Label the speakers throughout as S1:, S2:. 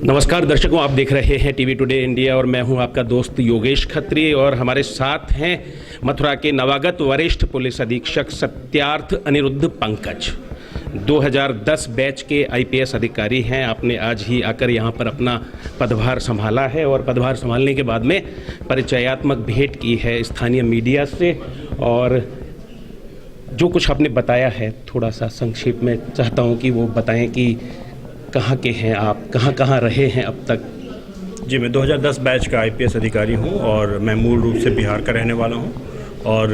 S1: नमस्कार दर्शकों, आप देख रहे हैं टीवी टुडे इंडिया और मैं हूं आपका दोस्त योगेश खत्री और हमारे साथ हैं मथुरा के नवागत वरिष्ठ पुलिस अधीक्षक सत्यार्थ अनिरुद्ध पंकज। 2010 बैच के आईपीएस अधिकारी हैं। आपने आज ही आकर यहां पर अपना पदभार संभाला है और पदभार संभालने के बाद में परिचयात्मक भेंट की है स्थानीय मीडिया से। और जो कुछ आपने बताया है थोड़ा सा संक्षेप में चाहता हूं कि वो बताएं कि कहाँ के हैं आप, कहाँ कहाँ रहे हैं अब तक।
S2: जी, मैं 2010 बैच का आईपीएस अधिकारी हूँ और मैं मूल रूप से बिहार का रहने वाला हूँ और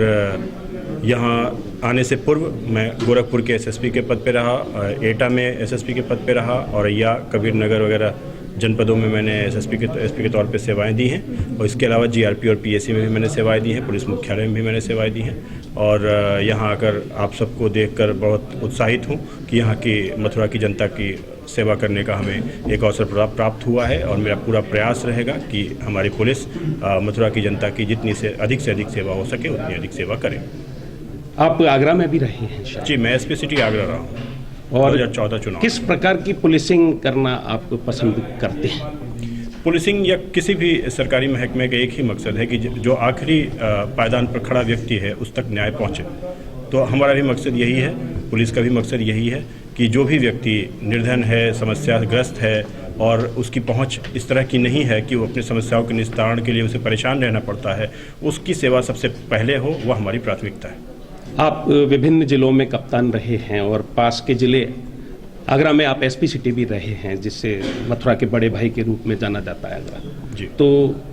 S2: यहाँ आने से पूर्व मैं गोरखपुर के एसएसपी के पद पे रहा, एटा में एसएसपी के पद पे रहा और या कबीर नगर वगैरह जनपदों में मैंने एसपी के तौर पे सेवाएं दी हैं और इसके अलावा जीआरपी और पीएससी में भी मैंने सेवाएं दी हैं, पुलिस मुख्यालय में भी मैंने सेवाएं दी हैं। और यहाँ आकर आप सबको देखकर बहुत उत्साहित हूँ कि यहाँ की मथुरा की जनता की सेवा करने का हमें एक अवसर प्राप्त हुआ है और मेरा पूरा प्रयास रहेगा कि हमारी पुलिस मथुरा की जनता की जितनी से अधिक सेवा हो सके उतनी अधिक सेवा करे।
S1: आप आगरा में भी रहे हैं शायद?
S2: जी, मैं एसपी सिटी आगरा रहा हूँ
S1: और
S2: 2014 चुनाव।
S1: किस प्रकार की पुलिसिंग करना आप पसंद करते हैं?
S2: पुलिसिंग या किसी भी सरकारी महकमे का एक ही मकसद है कि जो आखिरी पायदान पर खड़ा व्यक्ति है उस तक न्याय पहुंचे। तो हमारा भी मकसद यही है, पुलिस का भी मकसद यही है कि जो भी व्यक्ति निर्धन है, समस्याग्रस्त है और उसकी पहुंच इस तरह की नहीं है कि वो अपनी समस्याओं के निस्तारण के लिए उसे परेशान रहना पड़ता है, उसकी सेवा सबसे पहले हो, वह हमारी प्राथमिकता है।
S1: आप विभिन्न जिलों में कप्तान रहे हैं और पास के जिले आगरा में आप एसपी सिटी भी रहे हैं, जिससे मथुरा के बड़े भाई के रूप में जाना जाता है आगरा
S2: जी।
S1: तो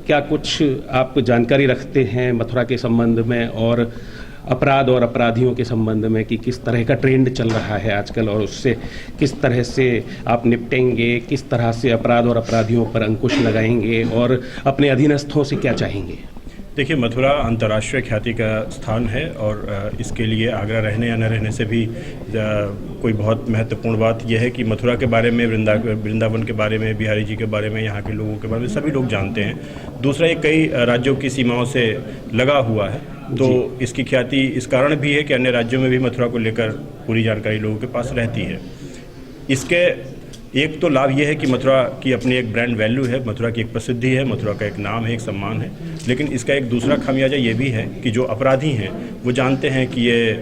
S1: क्या कुछ आप जानकारी रखते हैं मथुरा के संबंध में और अपराध और अपराधियों के संबंध में कि किस तरह का ट्रेंड चल रहा है आजकल और उससे किस तरह से आप निपटेंगे, किस तरह से अपराध और अपराधियों पर अंकुश लगाएंगे और अपने अधीनस्थों से क्या चाहेंगे?
S2: देखिए, मथुरा अंतर्राष्ट्रीय ख्याति का स्थान है और इसके लिए आगरा रहने या न रहने से भी कोई बहुत महत्वपूर्ण बात यह है कि मथुरा के बारे में, वृंदावन के बारे में, बिहारी जी के बारे में, यहाँ के लोगों के बारे में सभी लोग जानते हैं। दूसरा, ये कई राज्यों की सीमाओं से लगा हुआ है, तो इसकी ख्याति इस कारण भी है कि अन्य राज्यों में भी मथुरा को लेकर पूरी जानकारी लोगों के पास रहती है। इसके एक तो लाभ ये है कि मथुरा की अपनी एक ब्रांड वैल्यू है, मथुरा की एक प्रसिद्धि है, मथुरा का एक नाम है, एक सम्मान है। लेकिन इसका एक दूसरा खामियाजा ये भी है कि जो अपराधी हैं वो जानते हैं कि ये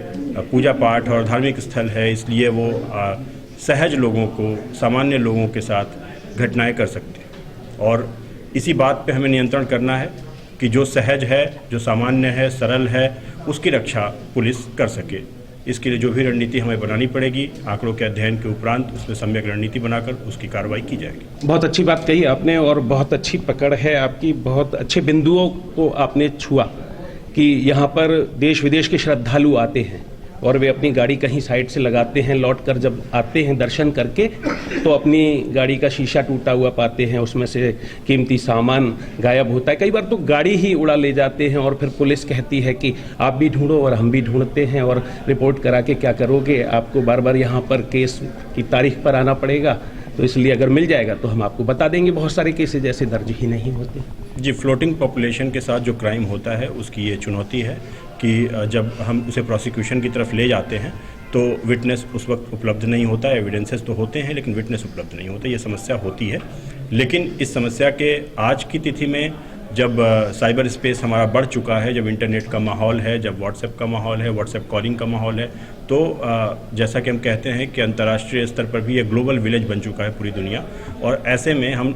S2: पूजा पाठ और धार्मिक स्थल है, इसलिए वो सहज लोगों को, सामान्य लोगों के साथ घटनाएं कर सकते हैं। और इसी बात पे हमें नियंत्रण करना है कि जो सहज है, जो सामान्य है, सरल है, उसकी रक्षा पुलिस कर सके। इसके लिए जो भी रणनीति हमें बनानी पड़ेगी, आंकड़ों के अध्ययन के उपरांत उसमें सम्यक रणनीति बनाकर उसकी कार्रवाई की जाएगी।
S1: बहुत अच्छी बात कही आपने और बहुत अच्छी पकड़ है आपकी, बहुत अच्छे बिंदुओं को आपने छुआ कि यहाँ पर देश विदेश के श्रद्धालु आते हैं और वे अपनी गाड़ी कहीं साइड से लगाते हैं, लौट कर जब आते हैं दर्शन करके तो अपनी गाड़ी का शीशा टूटा हुआ पाते हैं, उसमें से कीमती सामान गायब होता है। कई बार तो गाड़ी ही उड़ा ले जाते हैं और फिर पुलिस कहती है कि आप भी ढूंढो और हम भी ढूंढते हैं और रिपोर्ट करा के क्या करोगे, आपको बार बार यहाँ पर केस की तारीख पर आना पड़ेगा। तो इसलिए अगर मिल जाएगा तो हम आपको बता देंगे। बहुत सारे केसेज ऐसे दर्ज ही नहीं होते।
S2: जी, फ्लोटिंग पॉपुलेशन के साथ जो क्राइम होता है उसकी ये चुनौती है कि जब हम उसे प्रोसिक्यूशन की तरफ ले जाते हैं तो विटनेस उस वक्त उपलब्ध नहीं होता है। एविडेंसेस तो होते हैं लेकिन विटनेस उपलब्ध नहीं होता, ये समस्या होती है। लेकिन इस समस्या के आज की तिथि में जब साइबर स्पेस हमारा बढ़ चुका है, जब इंटरनेट का माहौल है, जब व्हाट्सएप का माहौल है, व्हाट्सएप कॉलिंग का माहौल है, तो जैसा कि हम कहते हैं कि अंतर्राष्ट्रीय स्तर पर भी ये ग्लोबल विलेज बन चुका है पूरी दुनिया। और ऐसे में हम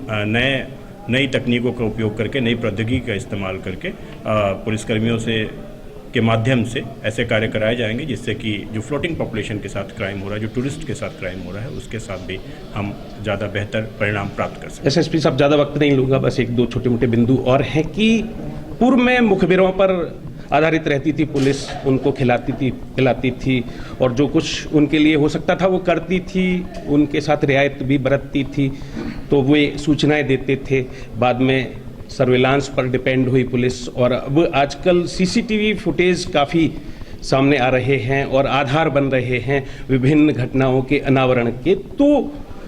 S2: नई तकनीकों का उपयोग करके, नई प्रौद्योगिकी का इस्तेमाल करके पुलिसकर्मियों से के माध्यम से ऐसे कार्य कराए जाएंगे जिससे कि जो फ्लोटिंग पॉपुलेशन के साथ क्राइम हो रहा है, जो टूरिस्ट के साथ क्राइम हो रहा है, उसके साथ भी हम ज़्यादा बेहतर परिणाम प्राप्त कर सकें।
S1: एसएसपी साहब, ज़्यादा वक्त नहीं लूँगा, बस एक दो छोटे मोटे बिंदु और हैं कि पूर्व में मुखबिरों पर आधारित रहती थी पुलिस, उनको खिलाती थी, पिलाती थी और जो कुछ उनके लिए हो सकता था वो करती थी, उनके साथ रियायत भी बरतती थी, तो वे सूचनाएं देते थे। बाद में सर्विलांस पर डिपेंड हुई पुलिस और अब आजकल सीसीटीवी फुटेज काफ़ी सामने आ रहे हैं और आधार बन रहे हैं विभिन्न घटनाओं के अनावरण के। तो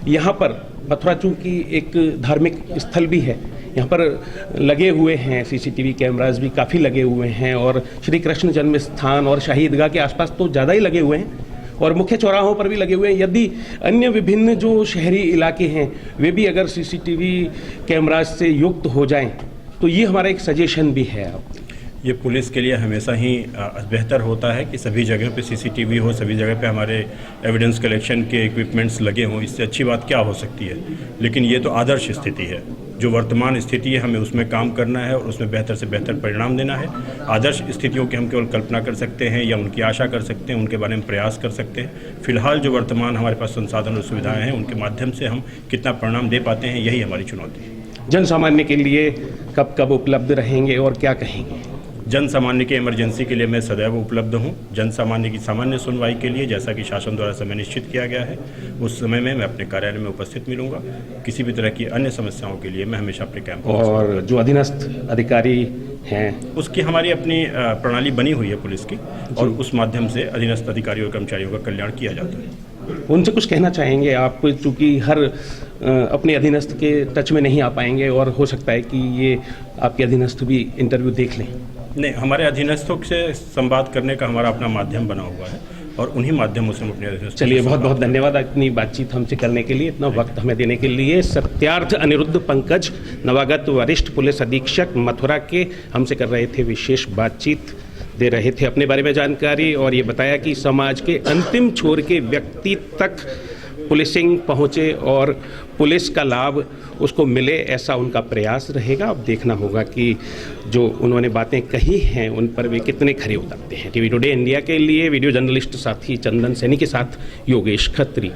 S1: यहाँ पर मथुरा चूँकि एक धार्मिक स्थल भी है, यहाँ पर लगे हुए हैं सीसीटीवी कैमरास भी काफ़ी लगे हुए हैं और श्री कृष्ण जन्म स्थान और शाही ईदगाह के आसपास तो ज़्यादा ही लगे हुए हैं। और मुख्य चौराहों पर भी लगे हुए हैं। यदि अन्य विभिन्न जो शहरी इलाके हैं वे भी अगर सीसीटीवी कैमराज से युक्त हो जाएं तो ये हमारा एक सजेशन भी है। आप
S2: ये पुलिस के लिए हमेशा ही बेहतर होता है कि सभी जगह पे सीसीटीवी हो, सभी जगह पे हमारे एविडेंस कलेक्शन के इक्विपमेंट्स लगे हों। इससे अच्छी बात क्या हो सकती है। लेकिन ये तो आदर्श स्थिति है। जो वर्तमान स्थिति है हमें उसमें काम करना है और उसमें बेहतर से बेहतर परिणाम देना है। आदर्श स्थितियों की हम केवल कल्पना कर सकते हैं या उनकी आशा कर सकते हैं, उनके बारे में प्रयास कर सकते हैं। फिलहाल जो वर्तमान हमारे पास संसाधन और सुविधाएँ हैं उनके माध्यम से हम कितना परिणाम दे पाते हैं, यही हमारी चुनौती है।
S1: जन सामान्य के लिए कब कब उपलब्ध रहेंगे और क्या कहेंगे?
S2: जन सामान्य के इमरजेंसी के लिए मैं सदैव उपलब्ध हूं। जन सामान्य की सामान्य सुनवाई के लिए जैसा कि शासन द्वारा समय निश्चित किया गया है उस समय में मैं अपने कार्यालय में उपस्थित मिलूंगा। किसी भी तरह की अन्य समस्याओं के लिए मैं हमेशा अपने कैंप
S1: और जो अधीनस्थ अधिकारी हैं
S2: उसकी हमारी अपनी प्रणाली बनी हुई है पुलिस की और उस माध्यम से अधीनस्थ अधिकारियों और कर्मचारियों का कल्याण किया जाता है।
S1: उनसे कुछ कहना चाहेंगे आप, चूँकि हर अपने अधीनस्थ के टच में नहीं आ पाएंगे और हो सकता है कि ये आपके अधीनस्थ भी इंटरव्यू देख लें?
S2: नहीं, हमारे अधीनस्थों से संवाद करने का हमारा अपना माध्यम बना हुआ है और उन्हीं माध्यमों से हम अपने अधीनस्थ।
S1: चलिए, बहुत बहुत धन्यवाद इतनी बातचीत हमसे करने के लिए, इतना वक्त हमें देने के लिए। सत्यार्थ अनिरुद्ध पंकज, नवागत वरिष्ठ पुलिस अधीक्षक मथुरा के, हमसे कर रहे थे विशेष बातचीत, दे रहे थे अपने बारे में जानकारी और ये बताया कि समाज के अंतिम छोर के व्यक्ति तक पुलिसिंग पहुँचे और पुलिस का लाभ उसको मिले, ऐसा उनका प्रयास रहेगा। अब देखना होगा कि जो उन्होंने बातें कही हैं उन पर वे कितने खरे उतरते हैं। टीवी टुडे इंडिया के लिए वीडियो जर्नलिस्ट साथी चंदन सैनी के साथ योगेश खत्री।